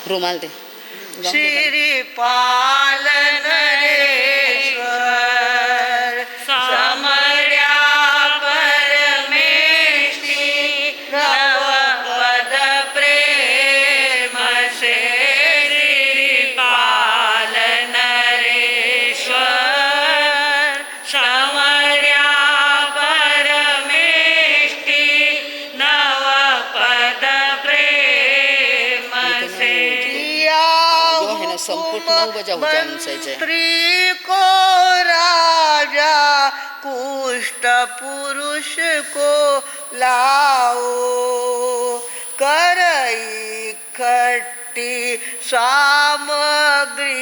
रुमाल दे। श्रीपाल नरेश्वर समर्या परमेष्टि नवपद प्रेम से। श्रीपाल नरेश्वर समर्या परमेष्टि नवपद प्रेम से। संपुट 9 बजा हो जाए मंत्री को राजा कुष्ठ पुरुष को लाओ कर इकट्ठी सामग्री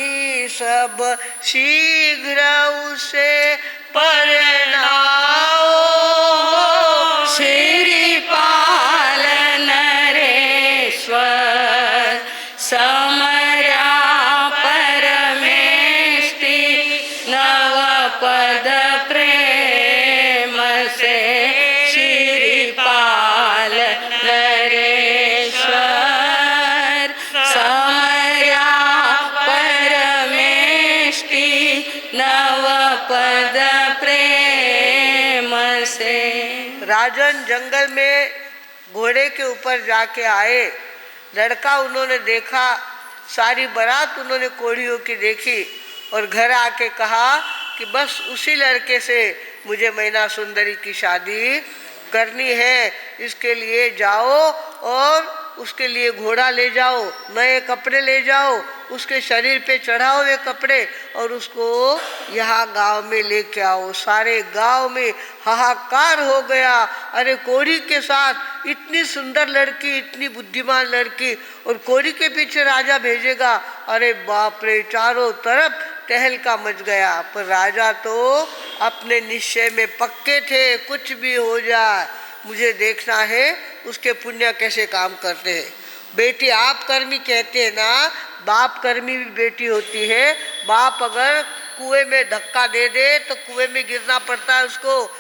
सब शीघ्र उसे परनाओ। श्रीपाल नरेश्वर समर्या पद प्रेम से। श्रीपाल नरेश्वर समर्या परमेष्टि नवपद प्रेम से। राजन जंगल में घोड़े के ऊपर जाके आए। लड़का उन्होंने देखा, सारी बारात उन्होंने कोढ़ियों की देखी और घर आके कहा कि बस उसी लड़के से मुझे मैना सुंदरी की शादी करनी है। इसके लिए जाओ और उसके लिए घोड़ा ले जाओ, नए कपड़े ले जाओ, उसके शरीर पे चढ़ाओ वे कपड़े और उसको यहाँ गांव में लेके आओ। सारे गांव में हाहाकार हो गया। अरे कोढ़ी के साथ इतनी सुंदर लड़की, इतनी बुद्धिमान लड़की और कोढ़ी के पीछे राजा भेजेगा। अरे बाप रे, चारों तरफ तहलका मच गया। पर राजा तो अपने निश्चय में पक्के थे, कुछ भी हो जाए मुझे देखना है उसके पुण्य कैसे काम करते हैं। बेटी आप कर्मी कहते हैं ना, बाप कर्मी भी बेटी होती है। बाप अगर कुएं में धक्का दे दे तो कुएं में गिरना पड़ता है उसको,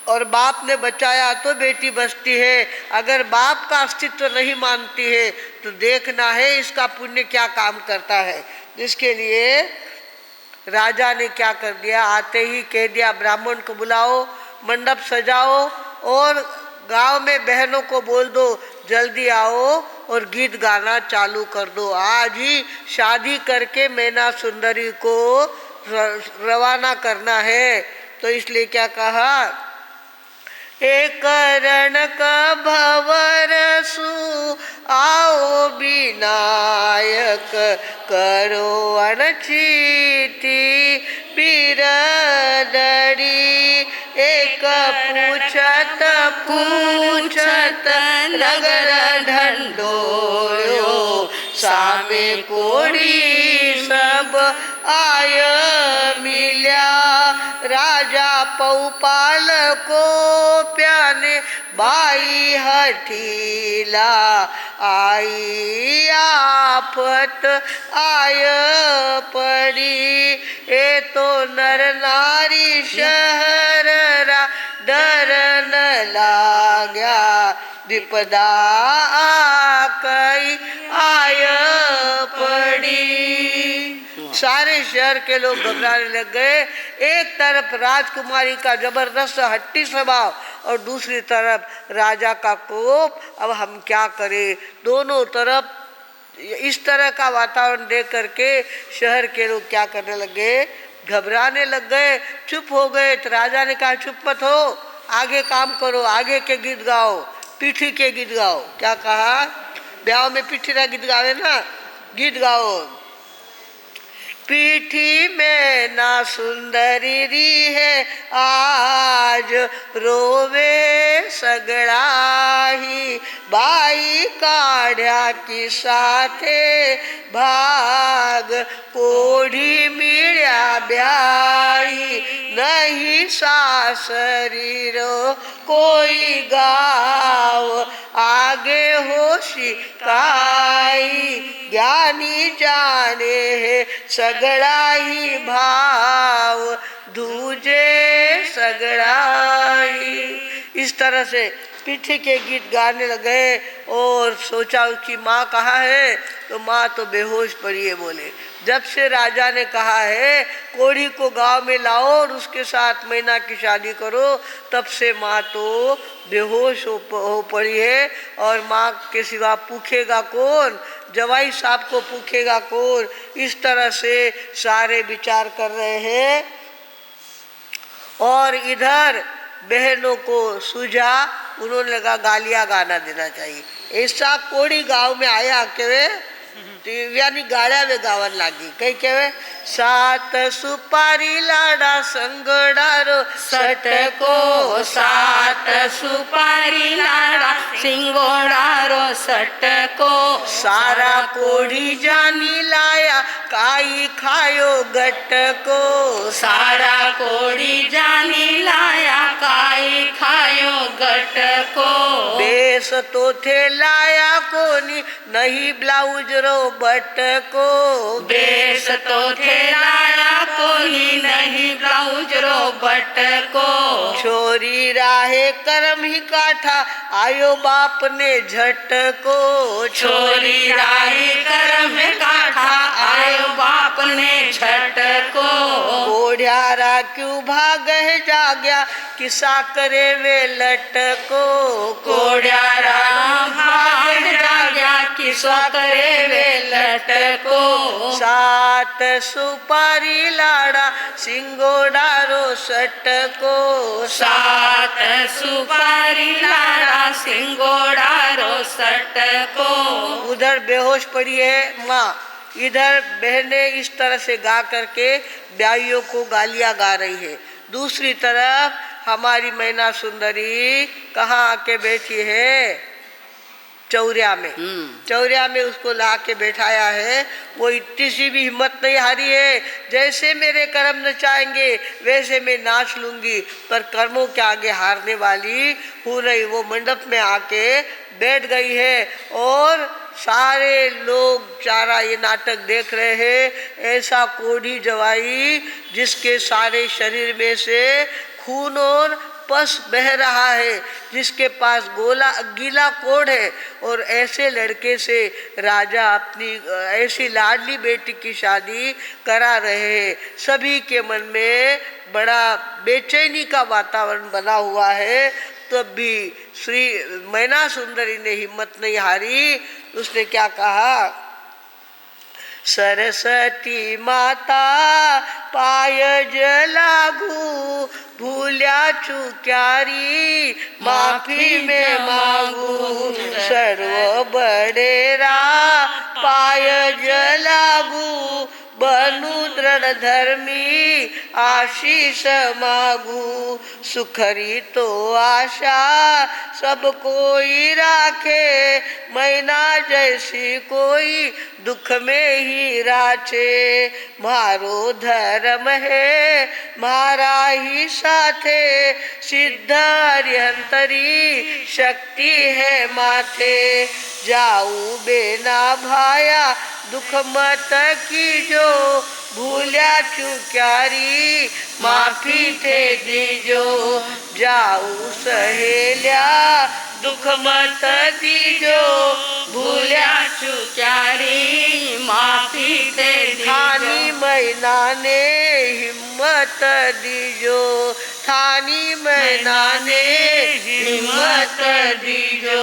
और बाप ने बचाया तो बेटी बचती है। अगर बाप का अस्तित्व नहीं मानती है तो देखना है इसका पुण्य क्या काम करता है। जिसके लिए राजा ने क्या कर दिया, आते ही कह दिया ब्राह्मण को बुलाओ, मंडप सजाओ और गांव में बहनों को बोल दो जल्दी आओ और गीत गाना चालू कर दो। आज ही शादी करके मैना सुंदरी को रवाना करना है। तो इसलिए क्या कहा, एक रण का भवरसु आओ विनायक करो अनचिति बिरदड़ी। एक पूछत पूछत नगर ढंढोरो सामे कोड़ी सब आय मिल्या। राजा पौपाल को प्याने बाई हठीला आई आफत आय पड़ी। ए तो नर नारी शहररा डर न लाग्या विपदा आकई आय पड़ी। सारे शहर के लोग घबराने लग गए। एक तरफ राजकुमारी का जबरदस्त हट्टी स्वभाव और दूसरी तरफ राजा का कोप। अब हम क्या करें, दोनों तरफ इस तरह का वातावरण देख करके शहर के लोग क्या करने लगे, घबराने लग गए, चुप हो गए। तो राजा ने कहा चुप मत हो, आगे काम करो, आगे के गीत गाओ, पीठी के गीत गाओ। क्या कहा, ब्याह में पीठी का गीत गावे ना, गीत गाओ। पीठी में ना सुंदरी री है आज रोवे सगड़ाही। बाई काढ़्या की साथे भाग कोढ़ी मिल्या ब्याही। नहीं सासरीरो कोई गाव आगे होशी काई। ज्ञानी जाने है सगड़ा ही भाव दूजे सगड़ा ही। इस तरह से पीछे के गीत गाने लगे और सोचा उसकी माँ कहाँ है, तो माँ तो बेहोश पड़ी है। बोले जब से राजा ने कहा है कोढ़ी को गांव में लाओ और उसके साथ मैना की शादी करो, तब से माँ तो बेहोश हो पड़ी है। और माँ के सिवा पूछेगा कौन, जवाई साहब को पूछेगा कौन। इस तरह से सारे विचार कर रहे हैं। और इधर बहनों को सूझा, उन्होंने लगा गालियाँ गाना देना चाहिए। ऐसा कोड़ी गांव में आया के यानी गाड़ा में गावन लागी। कई कहे सात सुपारी लाड़ा संगड़ारो सटको, सात सुपारी लाड़ा सिंगोड़ारो सटको। सारा कोढ़ी जानी लाया काई खायो गटको। सारा कोढ़ी जानी लाया काई खायो गटको। बेस तो थे लाया कोनी नहीं ब्लाउज रो बटको। बेस तो थे लाया कोनी नहीं ब्लाउज रो बटको। छोरी राहे कर्म ही काठा आयो बाप ने झटको। छोरी राहे कर्म काठा आयो बाप ने झटको। कोढ़ियारा क्यों भाग है जाग्या किसा करे वे लटको। कोढ़ियारा भाग जाग्या किसा करे वे लटको। सात सुपारी लाड़ा सिंगोड़ारो सटको। सात सुपारी लाड़ा सिंगोड़ारो सटको। उधर बेहोश पड़ी है माँ, इधर बहनें इस तरह से गा करके ब्याहियों को गालियाँ गा रही है। दूसरी तरफ हमारी मैना सुंदरी कहाँ आके बैठी है, चौरिया में। चौरिया में उसको ला के बैठाया है। वो इतनी सी भी हिम्मत नहीं हारी है, जैसे मेरे कर्म न चाहेंगे वैसे मैं नाच लूंगी, पर कर्मों के आगे हारने वाली हूँ नहीं। वो मंडप में आके बैठ गई है और सारे लोग चारा ये नाटक देख रहे हैं। ऐसा कोढ़ी जवाई जिसके सारे शरीर में से खून और पस बह रहा है, जिसके पास गीला कोढ़ है, और ऐसे लड़के से राजा अपनी ऐसी लाडली बेटी की शादी करा रहे हैं। सभी के मन में बड़ा बेचैनी का वातावरण बना हुआ है। तब भी श्री मैना सुंदरी ने हिम्मत नहीं हारी। उसने क्या कहा, सरस्वती माता पाय जलागू भूल्या चुक्यारी माफी में मांगू। सर्व बड़ेरा पाय जलागू बनु दृढ़ धर्मी आशीष मागू। सुखरी तो आशा सब कोई राखे, मैना जैसी कोई दुख में ही राचे। मारो धर्म है मारा ही साथे, सिद्ध हरिहंतरी शक्ति है माथे। जाऊ बेना भाया दुख मत कीजो, भूल्या चुक्यारी माफी थे दीजो। जाऊ सहेल्या दुख मत दीजो, भूल्या चुक्यारी माफी थे दीजो। थानी मैना ने हिम्मत दीजो, थानी मैना ने हिम्मत दीजो।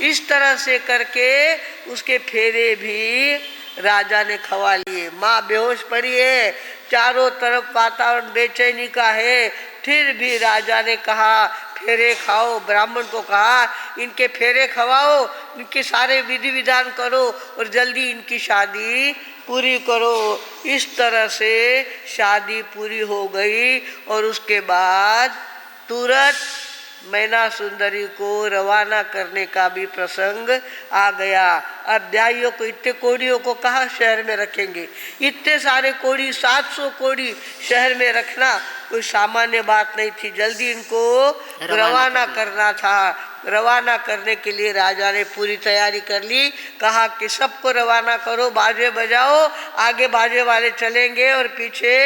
इस तरह से करके उसके फेरे भी राजा ने खवा लिए। माँ बेहोश पड़ी है, चारों तरफ वातावरण बेचैनी का है। फिर भी राजा ने कहा फेरे खाओ, ब्राह्मण को कहा इनके फेरे खवाओ, इनके सारे विधि विधान करो और जल्दी इनकी शादी पूरी करो। इस तरह से शादी पूरी हो गई और उसके बाद तुरंत मैना सुंदरी को रवाना करने का भी प्रसंग आ गया। अब ब्याहियों को, इतने कोढ़ियों को कहाँ शहर में रखेंगे, इतने सारे कोढ़ी 700 कोढ़ी शहर में रखना कोई सामान्य बात नहीं थी। जल्दी इनको रवाना करना था। रवाना करने के लिए राजा ने पूरी तैयारी कर ली। कहा कि सबको रवाना करो, बाजे बजाओ, आगे बाजे वाले चलेंगे और पीछे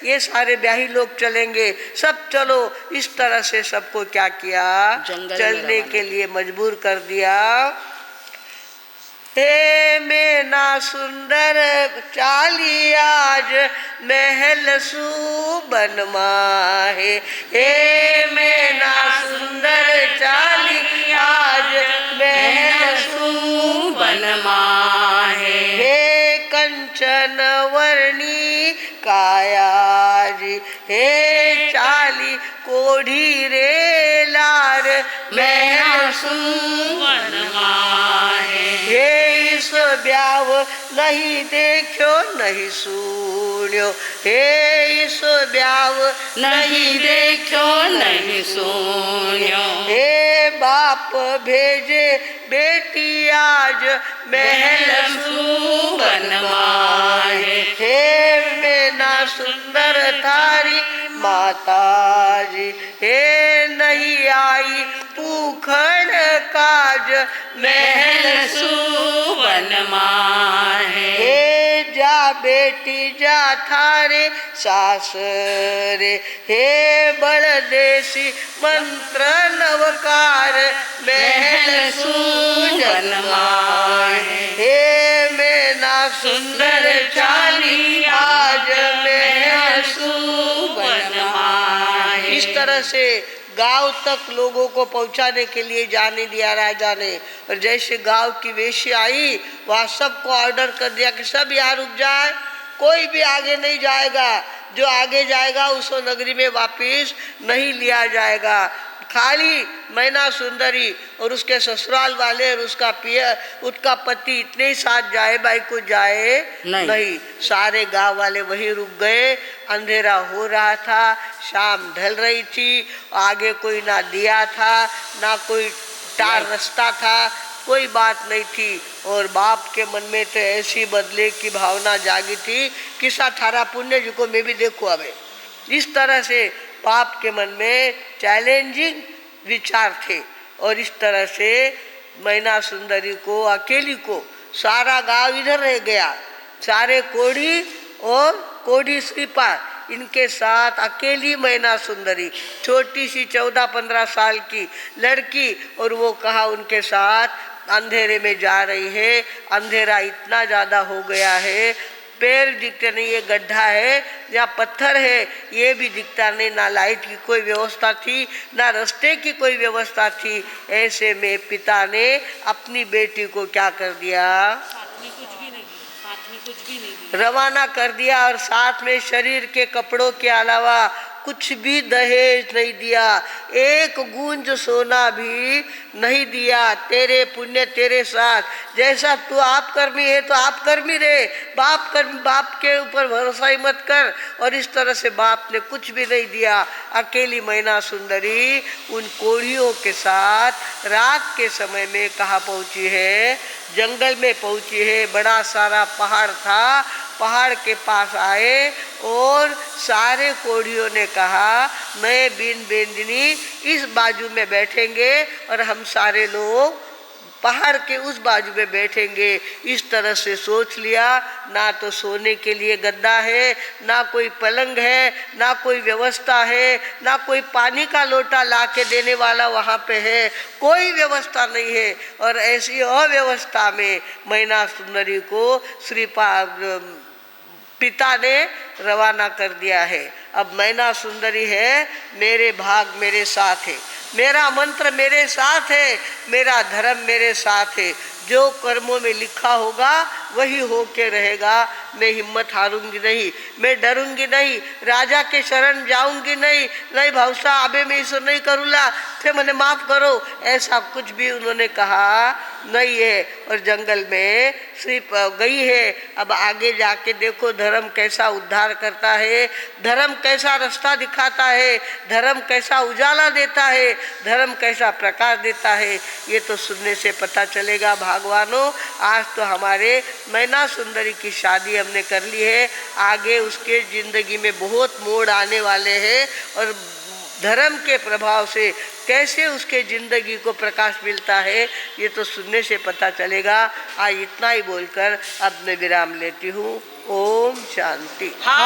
ये सारे ब्याही लोग चलेंगे, सब चलो। इस तरह से सबको क्या किया, चलने के लिए मजबूर कर दिया। हे मैना सुंदर चाली आज महल सुबन माहे, हे मैना सुंदर चाली आज महल सुबन माहे, हे कंचन वर्णी कायाजी, हे चाली कोढ़ी रे लार महल सुबन माहे, हे इस ब्याव नहीं देखो नहीं सुन्यो, हे इस ब्याव नहीं देखो नहीं सुन्यो, हे बाप भेजे बेटी आज महल सुबन माहे, हे मैना सुंदर थारी माता जी, हे नहीं आई पूखन काज महल सुबन माहे, हे जा बेटी जा थारे सासरे, हे बड़ देसी मंत्र नवकार महल सुबन माहे, हे मैना सुंदर चाली आज महल सुबन माहे। इस तरह से गांव तक लोगों को पहुंचाने के लिए जाने दिया राजा ने। और जैसे गांव की वेश्या आई, वहाँ सबको ऑर्डर कर दिया कि सब यहाँ रुक जाए, कोई भी आगे नहीं जाएगा, जो आगे जाएगा उसको नगरी में वापिस नहीं लिया जाएगा। खाली मैना सुंदरी और उसके ससुराल वाले और उसका पति इतने ही साथ जाए, भाई को जाए नहीं। सारे गांव वाले वहीं रुक गए। अंधेरा हो रहा था, शाम ढल रही थी, आगे कोई ना दिया था ना कोई टार रास्ता था, कोई बात नहीं थी। और बाप के मन में तो ऐसी बदले की भावना जागी थी, किसा थारा पुण्य जी को मैं भी देखूं। अब इस तरह से बाप के मन में चैलेंजिंग विचार थे। और इस तरह से मैना सुंदरी को अकेली को सारा गांव इधर रह गया, सारे कोढ़ी और कोढ़ी श्रीपाद इनके साथ अकेली मैना सुंदरी, छोटी सी 14-15 साल की लड़की, और वो कहा उनके साथ अंधेरे में जा रही है। अंधेरा इतना ज़्यादा हो गया है, पैर दिखते नहीं, ये गड्ढा है जहाँ पत्थर है ये भी दिखता नहीं, ना लाइट की कोई व्यवस्था थी ना रास्ते की कोई व्यवस्था थी। ऐसे में पिता ने अपनी बेटी को क्या कर दिया, साथ में कुछ भी नहीं रवाना कर दिया। और साथ में शरीर के कपड़ों के अलावा कुछ भी दहेज नहीं दिया, एक गूंज सोना भी नहीं दिया। तेरे पुण्य तेरे साथ, जैसा तू आप कर्मी है तो आप कर्मी रहे, बाप के ऊपर भरोसा ही मत कर। और इस तरह से बाप ने कुछ भी नहीं दिया। अकेली मैना सुंदरी उन कोढ़ियों के साथ रात के समय में कहाँ पहुँची है, जंगल में पहुँची है। बड़ा सारा पहाड़ था, पहाड़ के पास आए और सारे कोढ़ियों ने कहा मैं बिन बेंदिनी इस बाजू में बैठेंगे और हम सारे लोग पहाड़ के उस बाजू में बैठेंगे। इस तरह से सोच लिया। ना तो सोने के लिए गद्दा है, ना कोई पलंग है, ना कोई व्यवस्था है, ना कोई पानी का लोटा ला के देने वाला वहाँ पे है, कोई व्यवस्था नहीं है। और ऐसी अव्यवस्था में मैना सुंदरी को पिता ने रवाना कर दिया है। अब मैना सुंदरी है, मेरे भाग मेरे साथ है, मेरा मंत्र मेरे साथ है, मेरा धर्म मेरे साथ है। जो कर्मों में लिखा होगा वही होके रहेगा। मैं हिम्मत हारूंगी नहीं, मैं डरूंगी नहीं, राजा के शरण जाऊंगी नहीं, नहीं भावसा अबे मैं इसे नहीं करूँगा, थे मैंने माफ़ करो, ऐसा कुछ भी उन्होंने कहा नहीं है। और जंगल में सिर्फ गई है। अब आगे जाके देखो धर्म कैसा उद्धार करता है, धर्म कैसा रास्ता दिखाता है, धर्म कैसा उजाला देता है, धर्म कैसा प्रकाश देता है, ये तो सुनने से पता चलेगा। भगवानों, आज तो हमारे मैना सुंदरी की शादी हमने कर ली है, आगे उसके ज़िंदगी में बहुत मोड़ आने वाले हैं और धर्म के प्रभाव से कैसे उसके ज़िंदगी को प्रकाश मिलता है ये तो सुनने से पता चलेगा। आज इतना ही बोलकर अब मैं विराम लेती हूँ। ओम शांति।